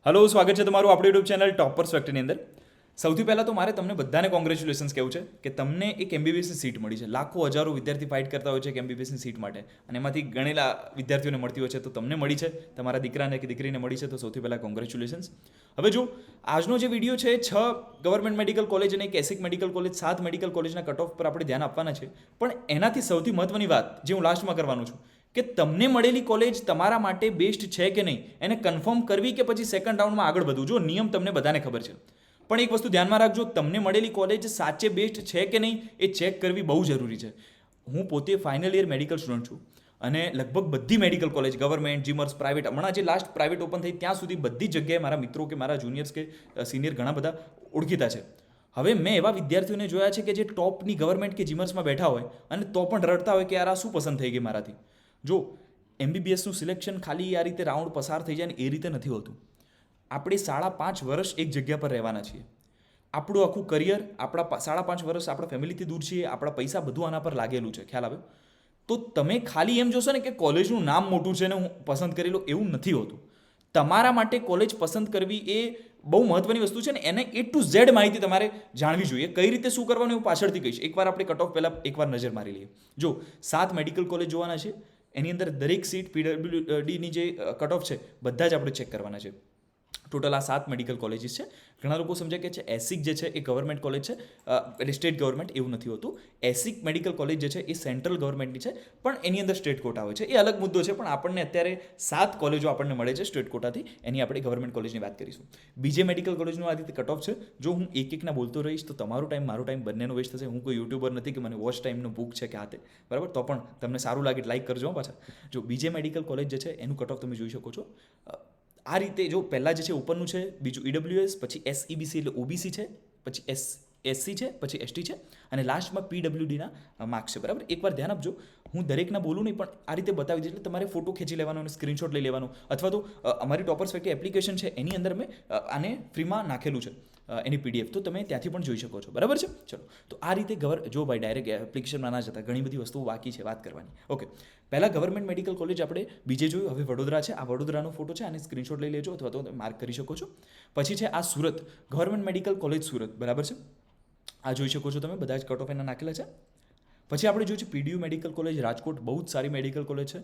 Hello, સ્વાગત છે તમારું આપણી યુટ્યુબ ચેનલ ટોપર્સ ફેક્ટરીની અંદર. સૌથી પહેલાં તો મારે તમને બધાને કોંગ્રેચ્યુલેશન્સ કહેવું છે કે તમને એક એમબીબીએસની સીટ મળી છે. લાખો હજારો વિદ્યાર્થી ફાઇટ કરતા હોય છે કે એમબીબીએસની સીટ માટે, અને એમાંથી ગણેલા વિદ્યાર્થીઓને મળતી હોય છે. તો તમને મળી છે, તમારા દીકરાને કે દીકરીને મળી છે, તો સૌથી પહેલાં કોંગ્રેચ્યુલેશન્સ. હવે જો આજનો જે વિડીયો છે, 6 ગવર્મેન્ટ મેડિકલ કોલેજ અને એક એસિક મેડિકલ કોલેજ, 7 મેડિકલ કોલેજના કટ ઓફ પર આપણે ધ્યાન આપવાના છે. પણ એનાથી સૌથી મહત્વની વાત જે હું લાસ્ટમાં કરવાનું છું કે તમને મળેલી કોલેજ તમારા માટે બેસ્ટ છે કે નહીં એને કન્ફર્મ કરવી કે પછી સેકન્ડ રાઉન્ડમાં આગળ વધવું. જો નિયમ તમને બધાને ખબર છે, પણ એક વસ્તુ ધ્યાનમાં રાખજો, તમને મળેલી કોલેજ સાચે બેસ્ટ છે કે નહીં એ ચેક કરવી બહુ જરૂરી છે. હું પોતે ફાઇનલ યર મેડિકલ સ્ટુડન્ટ છું અને લગભગ બધી medical college, government, GMERS, private, હમણાં જે લાસ્ટ પ્રાઇવેટ ઓપન થઈ ત્યાં સુધી બધી જગ્યાએ મારા મિત્રો કે મારા જુનિયર્સ કે સિનિયર ઘણા બધા ઓળખીતા છે. હવે મેં એવા વિદ્યાર્થીઓને જોયા છે કે જે ટોપની ગવર્મેન્ટ કે જીમર્સમાં બેઠા હોય અને તો પણ રડતા હોય કે યાર આ શું પસંદ થઈ ગઈ મારાથી. જો એમબીબીએસનું સિલેક્શન ખાલી આ રીતે રાઉન્ડ પસાર થઈ જાય ને એ રીતે નથી હોતું. આપણે 5.5 વર્ષ એક જગ્યા પર રહેવાના છીએ. આપણું આખું કરિયર, આપણા 5.5 વર્ષ આપણા ફેમિલીથી દૂર છીએ, આપણા પૈસા બધું આના પર લાગેલું છે. ખ્યાલ આવ્યો? તો તમે ખાલી એમ જોશો ને કે કોલેજનું નામ મોટું છે ને હું પસંદ કરી લઉં, એવું નથી હોતું. તમારા માટે કોલેજ પસંદ કરવી એ બહુ મહત્વની વસ્તુ છે ને એને એ ટુ ઝેડ માહિતી તમારે જાણવી જોઈએ. કઈ રીતે શું કરવાનું એવું પાછળથી કહીશ. એકવાર આપણે કટ ઓફ પહેલાં એકવાર નજર મારી લઈએ. જો 7 મેડિકલ કોલેજ જોવાના છે, એની અંદર દરેક સીટ પીડબ્લ્યુડીની જે કટ ઓફ છે બધા જ આપણે ચેક કરવાના છે. ટોટલ આ 7 મેડિકલ કોલેજીસ છે. ઘણા લોકો સમજે કે છે એસિક જે છે એ ગવર્મેન્ટ કોલેજ છે, એટલે સ્ટેટ ગવર્મેન્ટ, એવું નથી હોતું. એસિક મેડિકલ કોલેજ જે છે એ સેન્ટ્રલ ગવર્મેન્ટની છે, પણ એની અંદર સ્ટેટ કોટા હોય છે. એ અલગ મુદ્દો છે, પણ આપણને અત્યારે 7 કોલેજો આપણને મળે છે સ્ટેટ કોટાથી, એની આપણે ગવર્મેન્ટ કોલેજની વાત કરીશું. બીજે મેડિકલ કોલેજનું આ રીતે કટ ઓફ છે. જો હું એકના બોલતો રહીશ તો તમારો ટાઈમ મારો ટાઈમ બંનેનો વેસ્ટ થશે. હું કોઈ યુટ્યુબર નથી કે મને વોચ ટાઈમનો બુક છે કે હાથે, બરાબર? તો પણ તમને સારું લાગે લાઈક કરજો પાછા. જો બીજે મેડિકલ કોલેજ જે છે એનું કટ ઓફ તમે જોઈ શકો છો. આ રીતે જો પહેલાં જે છે ઉપરનું છે, બીજું ઈડબ્લ્યુએસ, પછી એસઈબીસી એટલે ઓબીસી છે, પછી એસસી છે, પછી એસટી છે, અને લાસ્ટમાં પીડબ્લ્યુડીના માર્ક્સ છે. બરાબર? એકવાર ધ્યાન આપજો, હું દરેકના બોલું નહીં, પણ આ રીતે બતાવી દઈશ. એટલે તમારે ફોટો ખેંચી લેવાનો અને સ્ક્રીનશોટ લઈ લેવાનો, અથવા તો અમારી ટોપર્સ ફેક્ટરી એપ્લિકેશન છે એની અંદર મેં આને ફ્રીમાં નાખેલું છે, એની પીડીએફ, તો તમે ત્યાંથી પણ જોઈ શકો છો. બરાબર છે? ચલો, તો આ રીતે જો ભાઈ ડાયરેક્ટ એપ્લિકેશનમાં ના જતા, ઘણી બધી વસ્તુઓ બાકી છે વાત કરવાની. ઓકે, પહેલાં ગવર્મેન્ટ મેડિકલ કોલેજ આપણે બીજે જોયું, હવે વડોદરા છે. આ વડોદરાનો ફોટો છે, આને સ્ક્રીનશોટ લઈ લેજો અથવા તો માર્ક કરી શકો છો. પછી છે આ Surat, government medical college Surat. બરાબર છે? આ જોઈ શકો છો તમે, બધા જ કટ ઓફ એના નાખેલા છે. પછી આપણે જોયું છે પીડીયુ મેડિકલ કોલેજ રાજકોટ, બહુ જ સારી મેડિકલ કોલેજ છે.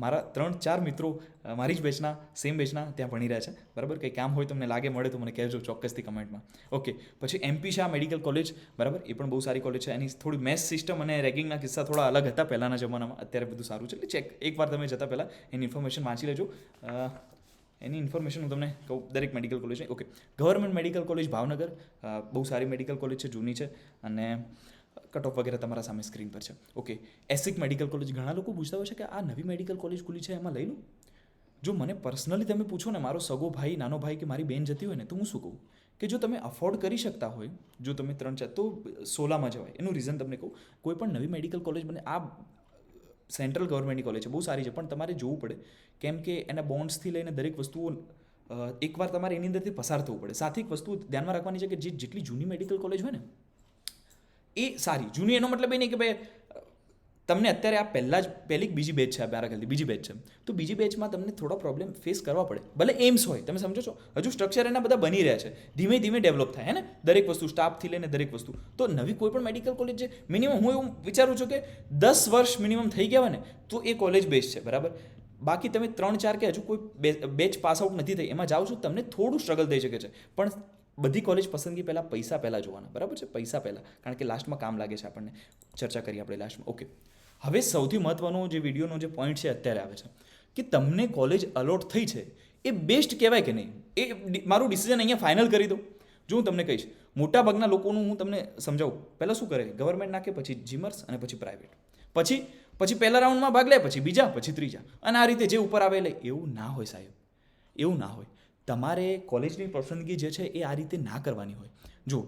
મારા 3-4 મિત્રો મારી જ બેચના, સેમ બેચના ત્યાં ભણી રહ્યા છે. બરાબર? કંઈ કામ હોય તમને લાગે મળે તો મને કહેજો ચોક્કસથી કમેન્ટમાં. ઓકે, પછી એમપી શાહ મેડિકલ કોલેજ, બરાબર, એ પણ બહુ સારી કોલેજ છે. એની થોડી મેથ્સ સિસ્ટમ અને રેગિંગના કિસ્સા થોડા અલગ હતા પહેલાંના જમાનામાં, અત્યારે બધું સારું છે. એટલે ચેક એકવાર તમે જતા પહેલાં એની ઇન્ફોર્મેશન વાંચી લેજો. એની ઇન્ફોર્મેશન હું તમને કહું દરેક medical college. Okay, government medical college Bhavnagar, બહુ સારી મેડિકલ કોલેજ છે, જૂની છે, અને કટ ઓફ વગેરે તમારા સામે સ્ક્રીન પર છે. ઓકે, એસિક મેડિકલ કોલેજ, ઘણા લોકો પૂછતા હોય છે કે આ નવી મેડિકલ કોલેજ ખુલી છે એમાં લઈ લો. જો મને પર્સનલી તમે પૂછો ને, મારો સગો ભાઈ, નાનો ભાઈ કે મારી બેન જતી હોય ને, તો હું શું કહું કે જો તમે અફોર્ડ કરી શકતા હોય, જો તમે 3-4, તો 16માં જવાય. એનું રીઝન તમને કહું, કોઈ પણ નવી મેડિકલ કોલેજ બને, આ સેન્ટ્રલ ગવર્મેન્ટની કોલેજ છે, બહુ સારી છે, પણ તમારે જોવું પડે, કેમ કે એના બોન્ડ્સથી લઈને દરેક વસ્તુઓ એકવાર તમારે એની અંદરથી પસાર થવું પડે. સાથે એક વસ્તુ ધ્યાનમાં રાખવાની છે કે જેટલી જૂની મેડિકલ કોલેજ હોય ને એ સારી. જૂની એનો મતલબ એ નહીં કે ભાઈ તમને અત્યારે આ પહેલી બીજી બેચ છે, મારા ખ્યાલથી બીજી બેચ છે, તો બીજી બેચમાં તમને થોડા પ્રોબ્લેમ ફેસ કરવા પડે. ભલે એમ્સ હોય, તમે સમજો છો, હજુ સ્ટ્રક્ચર એના બધા બની રહ્યા છે, ધીમે ધીમે ડેવલપ થાય, હે ને, દરેક વસ્તુ સ્ટાફથી લઈને દરેક વસ્તુ. તો નવી કોઈ પણ મેડિકલ કોલેજ છે, મિનિમમ હું એવું વિચારું છું કે 10 વર્ષ મિનિમમ થઈ ગયા હોય ને તો એ કોલેજ બેસ્ટ છે. બરાબર? બાકી તમે 3-4 કે હજુ કોઈ બેચ પાસ આઉટ નથી થઈ એમાં જાઓ છો, તમને થોડું સ્ટ્રગલ થઈ શકે છે, પણ બધી કોલેજ પસંદગી પહેલાં પૈસા પહેલાં જોવાના. બરાબર છે? પૈસા પહેલાં, કારણ કે લાસ્ટમાં કામ લાગે છે આપણને. ચર્ચા કરીએ આપણે લાસ્ટમાં. ઓકે, હવે સૌથી મહત્ત્વનો જે વિડીયોનો જે પોઈન્ટ છે અત્યારે આવે છે કે તમને કોલેજ અલોટ થઈ છે એ બેસ્ટ કહેવાય કે નહીં, એ મારું ડિસિઝન અહીંયા ફાઇનલ કરી દો. જો હું તમને કહીશ, મોટાભાગના લોકોનું હું તમને સમજાવું, પહેલાં શું કરે, ગવર્મેન્ટ નાખે, પછી જીમર્સ, અને પછી પ્રાઇવેટ, પછી પહેલા રાઉન્ડમાં ભાગ લે, પછી બીજા, પછી ત્રીજા, અને આ રીતે જે ઉપર આવે લે. એવું ના હોય સાહેબ, એવું ના હોય. તમારે કોલેજની પસંદગી જે છે એ આ રીતે ના કરવાની હોય. જો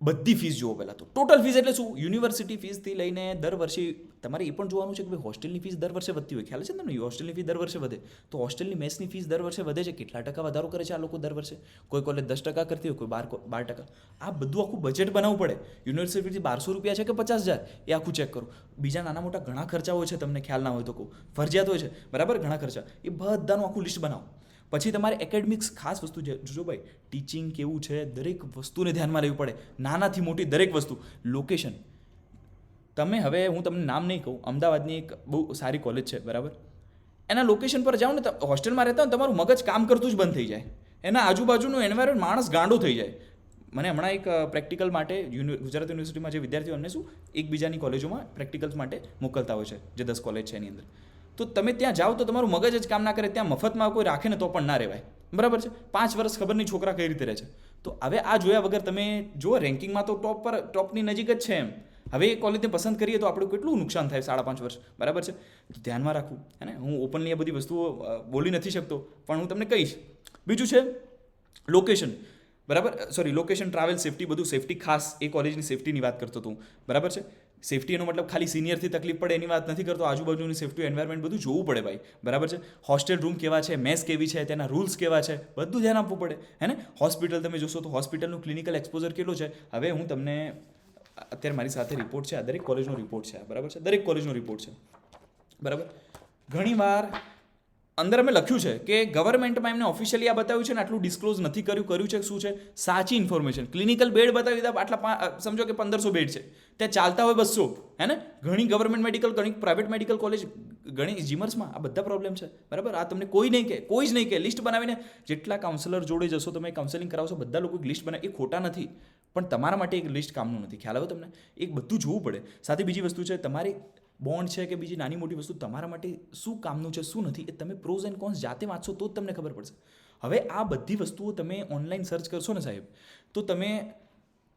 બધી ફીસ જુઓ પહેલાં તો. ટોટલ ફીસ એટલે શું? યુનિવર્સિટી ફીસથી લઈને દર વર્ષે તમારે એ પણ જોવાનું છે કે ભાઈ હોસ્ટેલની ફીસ દર વર્ષે વધતી હોય. ખ્યાલ છે ને તમને? હોસ્ટેલની ફીસ દર વર્ષે વધે, તો હોસ્ટેલની મેસની ફીસ દર વર્ષે વધે છે. કેટલા ટકા વધારો કરે છે આ લોકો દર વર્ષે? કોઈ કોલેજ 10% કરતી હોય, કોઈ 12%. આ બધું આખું બજેટ બનાવવું પડે. યુનિવર્સિટી 1200 રૂપિયા છે કે 50,000, એ આખું ચેક કરો. બીજા નાના મોટા ઘણા ખર્ચા હોય છે, તમને ખ્યાલ ના હોય તો કહું, ફરજિયાત હોય છે, બરાબર, ઘણા ખર્ચા, એ બધાનું આખું લિસ્ટ બનાવો. પછી તમારે એકેડમિક્સ ખાસ વસ્તુ છે, જો ભાઈ ટીચિંગ કેવું છે, દરેક વસ્તુને ધ્યાનમાં લેવી પડે, નાનાથી મોટી દરેક વસ્તુ. લોકેશન, તમે હવે હું તમને નામ નહીં કહું, અમદાવાદની એક બહુ સારી કોલેજ છે, બરાબર, એના લોકેશન પર જાઓ ને, હોસ્ટેલમાં રહેતા હોય ને તમારું મગજ કામ કરતું જ બંધ થઈ જાય, એના આજુબાજુનું એન્વાયરમેન્ટ માણસ ગાંડો થઈ જાય. મને હમણાં એક પ્રેક્ટિકલ માટે ગુજરાત યુનિવર્સિટીમાં જે વિદ્યાર્થીઓ અમને શું એકબીજાની કોલેજોમાં પ્રેક્ટિકલ્સ માટે મોકલતા હોય છે, જે 10 કોલેજ છે એની અંદર, તો તમે ત્યાં જાઓ તો તમારું મગજ જ કામ ના કરે, ત્યાં મફતમાં કોઈ રાખે ને તો પણ ના રહેવાય, બરાબર છે. 5 વર્ષ ખબર નહીં છોકરા કઈ રીતે રહે છે. તો હવે આ જોયા વગર તમે જુઓ, રેન્કિંગમાં તો ટોપની નજીક જ છે એમ. હવે એ કોલેજને પસંદ કરીએ તો આપણું કેટલું નુકસાન થાય 5.5 વર્ષ, બરાબર છે. તો ધ્યાનમાં રાખવું, હે ને. હું ઓપનલી આ બધી વસ્તુઓ બોલી નથી શકતો, પણ હું તમને કહીશ. બીજું છે લોકેશન, બરાબર, સોરી, લોકેશન, ટ્રાવેલ, સેફટી, બધું સેફટી ખાસ એ કોલેજની સેફટીની વાત કરતો હતો હું, બરાબર છે. સેફટી એનો મતલબ ખાલી સિનિયરથી તકલીફ પડે એની વાત નથી કરતો, આજુબાજુની સેફટી, એન્વાયરમેન્ટ બધું જોવું પડે ભાઈ, બરાબર છે. હોસ્ટેલ રૂમ કેવા છે, મેસ કેવી છે, તેના રૂલ્સ કેવા છે, બધું ધ્યાન આપવું પડે, હે ને. હોસ્પિટલ તમે જોશો તો હોસ્પિટલનું ક્લિનિકલ એક્સપોઝર કેટલું છે. હવે હું તમને અત્યારે મારી સાથે રિપોર્ટ છે, આ દરેક કોલેજનો રિપોર્ટ છે, બરાબર છે, દરેક કોલેજનો રિપોર્ટ છે, બરાબર. ઘણીવાર અંદર અમે લખ્યું છે કે ગવર્મેન્ટમાં એમને ઓફિશિયલી આ બતાવ્યું છે ને, આટલું ડિસ્ક્લોઝ નથી કર્યું છે શું છે સાચી ઇન્ફોર્મેશન. ક્લિનિકલ બેડ બતાવી દીધા, આટલા સમજો કે 1500 બેડ છે, ત્યાં ચાલતા હોય 200, હે ને. ઘણી ગવર્મેન્ટ મેડિકલ, ઘણી પ્રાઇવેટ મેડિકલ કોલેજ, ઘણી જીમર્સમાં આ બધા પ્રોબ્લેમ છે, બરાબર. આ તમને કોઈ જ નહીં કે લિસ્ટ બનાવીને જેટલા કાઉન્સલર જોડે જશો તમે, કાઉન્સેલિંગ કરાવશો, બધા લોકો એક લિસ્ટ બનાવે, એ ખોટા નથી, પણ તમારા માટે એક લિસ્ટ કામનું નથી. ખ્યાલ આવે તમને? એક બધું જોવું પડે. સાથે બીજી વસ્તુ છે, તમારી બોન્ડ છે કે બીજી નાની મોટી વસ્તુ તમારા માટે શું કામનું છે શું નથી, એ તમે પ્રોઝ એન્ડ કોન્સ જાતે વાંચશો તો જ તમને ખબર પડશે. હવે આ બધી વસ્તુઓ તમે ઓનલાઈન સર્ચ કરશો ને સાહેબ, તો તમે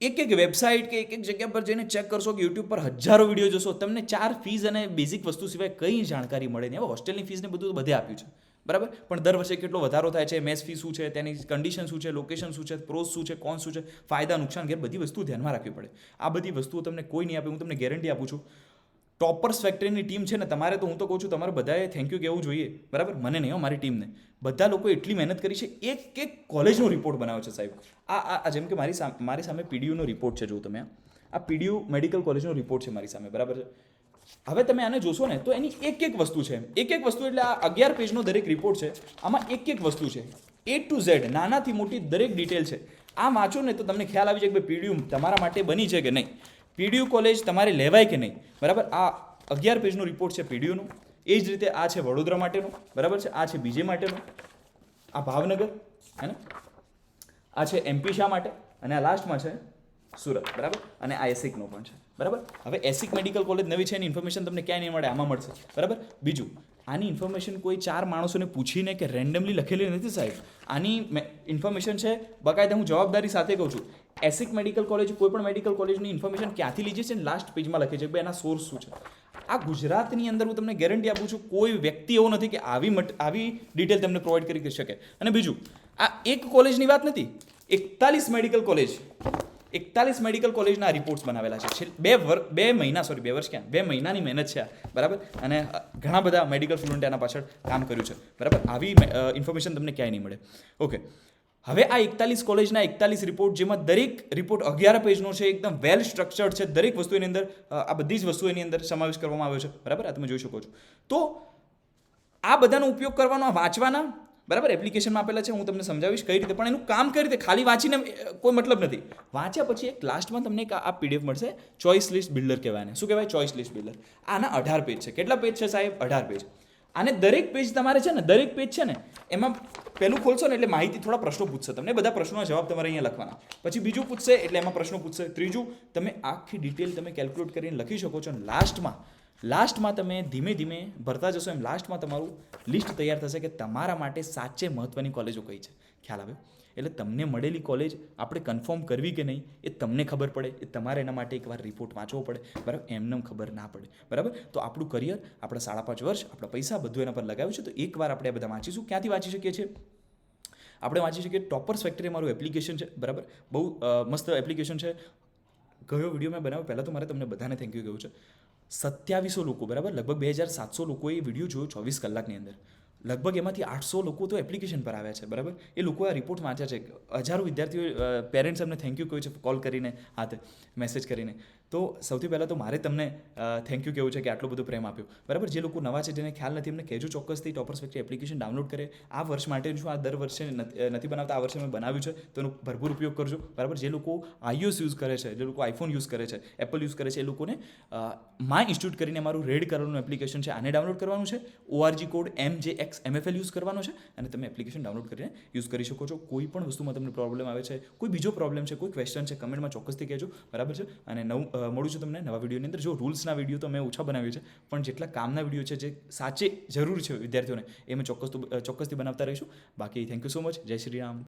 એક વેબસાઇટ કે એક જગ્યા પર જઈને ચેક કરશો કે યુટ્યુબ પર હજારો વિડીયો જોશો, તમને 4 ફીસ અને બેઝિક વસ્તુ સિવાય કંઈ જાણકારી મળે નહીં. હવે હોસ્ટેલની ફીસને બધું બધે આપ્યું છે, બરાબર, પણ દર વર્ષે કેટલો વધારો થાય છે, મેસ ફી શું છે, તેની કન્ડિશન શું છે, લોકેશન શું છે, પ્રોસ શું છે, કોન્સ શું છે, ફાયદા નુકસાન ઘેર બધી વસ્તુ ધ્યાનમાં રાખવી પડે. આ બધી વસ્તુઓ તમને કોઈ નહીં આપે, હું તમને ગેરંટી આપું છું. ટોપર્સ ફેક્ટરીની ટીમ છે ને, તમારે તો હું તો કહું છું તમારે બધાએ થેન્ક યુ કહેવું જોઈએ, બરાબર. મને નહીં, મારી ટીમને, બધા લોકો એટલી મહેનત કરી છે, એક કોલેજનો રિપોર્ટ બનાવ્યો છે સાહેબ. આ જેમ કે મારી સામે પીડીયુનો રિપોર્ટ છે, જો તમે આ પીડીયુ મેડિકલ કોલેજનો રિપોર્ટ છે મારી સામે, બરાબર છે. હવે તમે આને જોશો ને તો એની એક વસ્તુ છે, એક વસ્તુ, એટલે આ 11 પેજનો દરેક રિપોર્ટ છે, આમાં એક વસ્તુ છે, A to Z, નાનાથી મોટી દરેક ડિટેલ છે. આ વાંચો ને તો તમને ખ્યાલ આવી જાય કે પીડીયુ તમારા માટે બની છે કે નહીં, પીડીયુ કોલેજ તમારે લેવાય કે નહીં, બરાબર. આ 11 પેજનો રિપોર્ટ છે પીડીયુનો. એ જ રીતે આ છે વડોદરા માટેનો, બરાબર છે, આ છે બીજે માટેનો, આ ભાવનગર, હે ને, આ છે એમપી શા માટે, અને આ લાસ્ટમાં છે સુરત, બરાબર, અને આ એસિકનો પણ છે, બરાબર. હવે એસિક મેડિકલ કોલેજ નવી છે, એની ઇન્ફોર્મેશન તમને ક્યાંય નહીં મળે, આમાં મળશે, બરાબર. બીજું, આની ઇન્ફોર્મેશન કોઈ 4 માણસોને પૂછીને કે રેન્ડમલી લખેલી નથી સાહેબ. આની ઇન્ફોર્મેશન છે બકાયદા, હું જવાબદારી સાથે કહું છું. એસિક મેડિકલ કોલેજ, કોઈ પણ મેડિકલ કોલેજની ઇન્ફોર્મેશન ક્યાંથી લીધી છે, લાસ્ટ પેજમાં લખે છે કે એના સોર્સ શું છે. આ ગુજરાતની અંદર હું તમને ગેરંટી આપું છું, કોઈ વ્યક્તિ એવો નથી કે આવી ડિટેલ તમને પ્રોવાઈડ કરી શકે. અને બીજું, આ એક કોલેજની વાત નથી, 41 મેડિકલ કોલેજ, 41 મેડિકલ કોલેજના રિપોર્ટ્સ બનાવેલા છે. 2 મહિનાની મહેનત છે, બરાબર. અને ઘણા બધા મેડિકલ સ્ટુડન્ટ એના પાછળ કામ કર્યું છે, બરાબર. આવી ઇન્ફોર્મેશન તમને ક્યાંય નહીં મળે. ઓકે, હવે આ 41 કોલેજના 41 રિપોર્ટ, જેમાં દરેક રિપોર્ટ 11 પેજનો છે, એકદમ વેલ સ્ટ્રક્ચર્ડ છે, દરેક વસ્તુ એની અંદર, આ બધી જ વસ્તુ એની અંદર સમાવેશ કરવામાં આવ્યો છે, બરાબર. આ તમે જોઈ શકો છો. તો આ બધાનો ઉપયોગ કરવાનો, વાંચવાના, બરાબર, એપ્લિકેશનમાં આપેલા છે, હું તમને સમજાવીશ કઈ રીતે, પણ એનું કામ કઈ રીતે, ખાલી વાંચીને કોઈ મતલબ નથી. વાંચ્યા પછી એક લાસ્ટમાં તમને એક આ પીડીએફ મળશે, ચોઇસ લિસ્ટ બિલ્ડર કહેવાય. શું કહેવાય? Choice list builder. આના 18 પેજ છે. કેટલા પેજ છે સાહેબ? 18 પેજ. આને દરેક પેજ તમારે છે ને, દરેક પેજ છે ને, એમાં પહેલું ખોલશો ને એટલે માહિતી, થોડા પ્રશ્નો પૂછશે તમને, બધા પ્રશ્નોના જવાબ તમારે અહીંયા લખવાના. પછી બીજું પૂછશે એટલે એમાં પ્રશ્નો પૂછશે. ત્રીજું, તમે આખી ડિટેલ તમે કેલ્ક્યુલેટ કરીને લખી શકો છો. અને લાસ્ટમાં તમે ધીમે ધીમે ભરતા જશો એમ લાસ્ટમાં તમારું લિસ્ટ તૈયાર થશે કે તમારા માટે સાચે મહત્વની કોલેજો કઈ છે. ખ્યાલ આવે? એટલે તમને મળેલી કોલેજ આપણે કન્ફર્મ કરવી કે નહીં એ તમને ખબર પડે, એ તમારે એના માટે એકવાર રિપોર્ટ વાંચવો પડે, બરાબર. એમને ખબર ના પડે, બરાબર. તો આપણું કરિયર, આપણા 5.5 વર્ષ, આપણા પૈસા બધું એના પર લગાવ્યું છે. તો એકવાર આપણે આ બધા વાંચીશું. ક્યાંથી વાંચી શકીએ છીએ? આપણે વાંચી શકીએ ટોપર્સ ફેક્ટરી, મારું એપ્લિકેશન છે, બરાબર. બહુ મસ્ત એપ્લિકેશન છે. કયો વિડીયો મેં બનાવ્યો, પહેલાં તો મારે તમને બધાને થેન્ક યુ કહ્યું છે. 2700 લોકો, બરાબર, લગભગ 2700 લોકોએ વિડીયો જોયો 24 કલાકની અંદર. લગભગ એમાંથી 800 લોકો તો એપ્લિકેશન પર આવ્યા છે, બરાબર. એ લોકો આ રિપોર્ટ વાંચ્યા છે. હજારો વિદ્યાર્થીઓ, પેરેન્ટ્સ અમને થેન્ક યુ કહ્યું છે, કોલ કરીને, હાથે મેસેજ કરીને. તો સૌથી પહેલાં તો મારે તમને થેન્ક યુ કહેવું છે કે આટલો બધો પ્રેમ આપ્યો. બરાબર, જે લોકો નવા છે જેને ખ્યાલ નથી એમને કહેજો ચોક્કસથી ટોપર્સ ફેક્ટરી એપ્લિકેશન ડાઉનલોડ કરે. આ વર્ષ માટે છું, આ દર વર્ષે નથી બનાવતા, આ વર્ષે મેં બનાવ્યું છે, તો એનો ભરપૂર ઉપયોગ કરજો. બરાબર, જે લોકો iOS યુઝ કરે છે, જે લોકો આઈફોન યુઝ કરે છે, એપલ યુઝ કરે છે, એ લોકોને માય ઇન્સ્ટિટ્યૂટ કરીને મારું રેડ કલરનું એપ્લિકેશન છે, આને ડાઉનલોડ કરવાનું છે. ORG કોડ MJXMFL યુઝ કરવાનો છે અને તમે એપ્લિકેશન ડાઉનલોડ કરીને યુઝ કરી શકો છો. કોઈ પણ વસ્તુમાં તમને પ્રોબ્લેમ આવે છે, કોઈ બીજો પ્રોબ્લેમ છે, કોઈ ક્વેશ્ચન છે, કમેન્ટમાં ચોક્કસથી કહેજો. બરાબર છે, અને મળું છું તમને નવા વિડીયોની અંદર. જો રૂલ્સના વિડીયો તો મેં ઓછા બનાવ્યું છે, પણ જેટલા કામના વિડીયો છે, જે સાચે જરૂર છે વિદ્યાર્થીઓને, એ મેં ચોક્કસથી બનાવતા રહીશું. બાકી થેન્ક યુ સો મચ. જય શ્રી રામ.